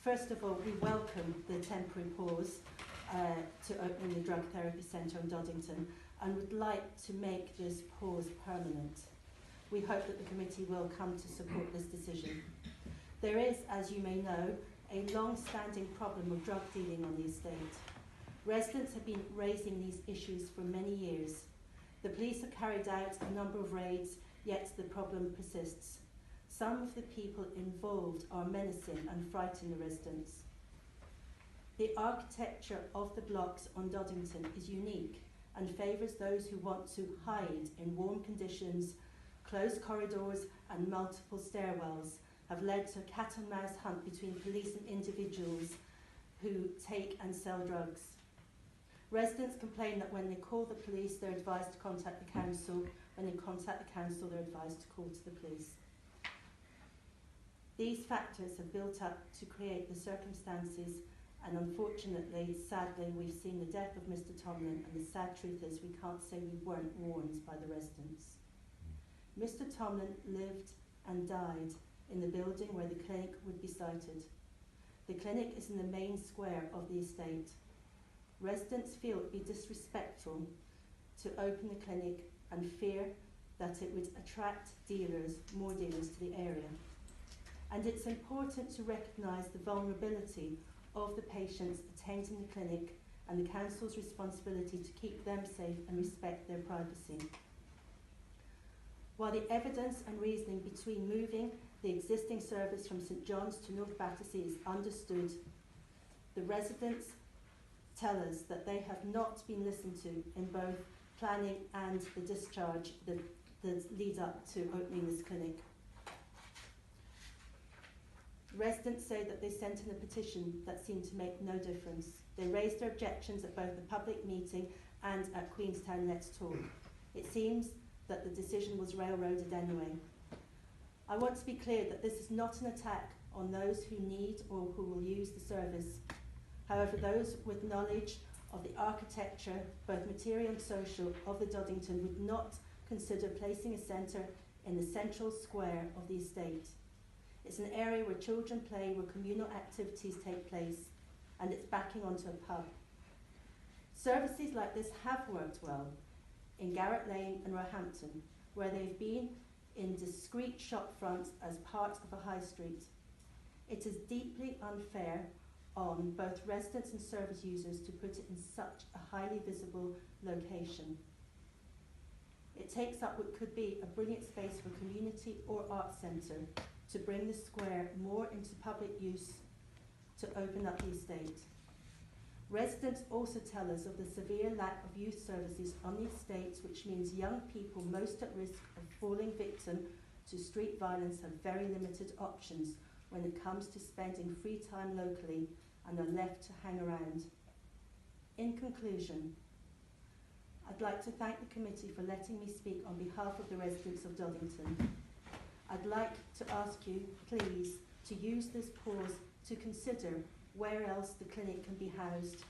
First of all, we welcome the temporary pause to opening the drug therapy centre in Doddington and would like to make this pause permanent. We hope that the committee will come to support this decision. There is, as you may know, a long-standing problem of drug dealing on the estate. Residents have been raising these issues for many years. The police have carried out a number of raids, yet the problem persists. Some of the people involved are menacing and frighten the residents. The architecture of the blocks on Doddington is unique and favours those who want to hide in warm conditions. Closed corridors and multiple stairwells have led to a cat and mouse hunt between police and individuals who take and sell drugs. Residents complain that when they call the police, they're advised to contact the council. When they contact the council, they're advised to call to the police. These factors have built up to create the circumstances, and unfortunately, sadly, we've seen the death of Mr. Tomlin, and the sad truth is we can't say we weren't warned by the residents. Mr. Tomlin lived and died in the building where the clinic would be sited. The clinic is in the main square of the estate. Residents feel it would be disrespectful to open the clinic and fear that it would attract more dealers to the area. And it's important to recognise the vulnerability of the patients attending the clinic and the council's responsibility to keep them safe and respect their privacy. While the evidence and reasoning between moving the existing service from St John's to North Battersea is understood, the residents tell us that they have not been listened to in both planning and the discharge that lead up to opening this clinic. Residents say that they sent in a petition that seemed to make no difference. They raised their objections at both the public meeting and at Queenstown Let's Talk. It seems that the decision was railroaded anyway. I want to be clear that this is not an attack on those who need or who will use the service. However, those with knowledge of the architecture, both material and social, of the Doddington would not consider placing a centre in the central square of the estate. It's an area where children play, where communal activities take place, and it's backing onto a pub. Services like this have worked well in Garrett Lane and Roehampton, where they've been in discreet shop fronts as part of a high street. It is deeply unfair on both residents and service users to put it in such a highly visible location. It takes up what could be a brilliant space for community or art centre to bring the square more into public use to open up the estate. Residents also tell us of the severe lack of youth services on the estate, which means young people most at risk of falling victim to street violence have very limited options when it comes to spending free time locally and are left to hang around. In conclusion, I'd like to thank the committee for letting me speak on behalf of the residents of Doddington. I'd like to ask you, please, to use this pause to consider where else the clinic can be housed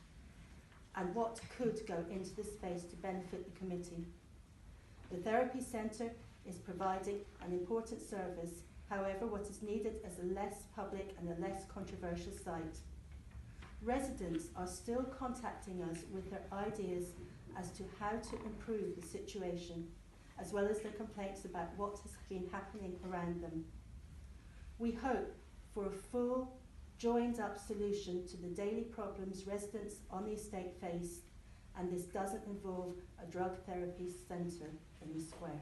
and what could go into this space to benefit the committee. The therapy centre is providing an important service. However, what is needed is a less public and a less controversial site. Residents are still contacting us with their ideas as to how to improve the situation, as well as their complaints about what has been happening around them. We hope for a full, joined-up solution to the daily problems residents on the estate face, and this doesn't involve a drug therapy centre in the square.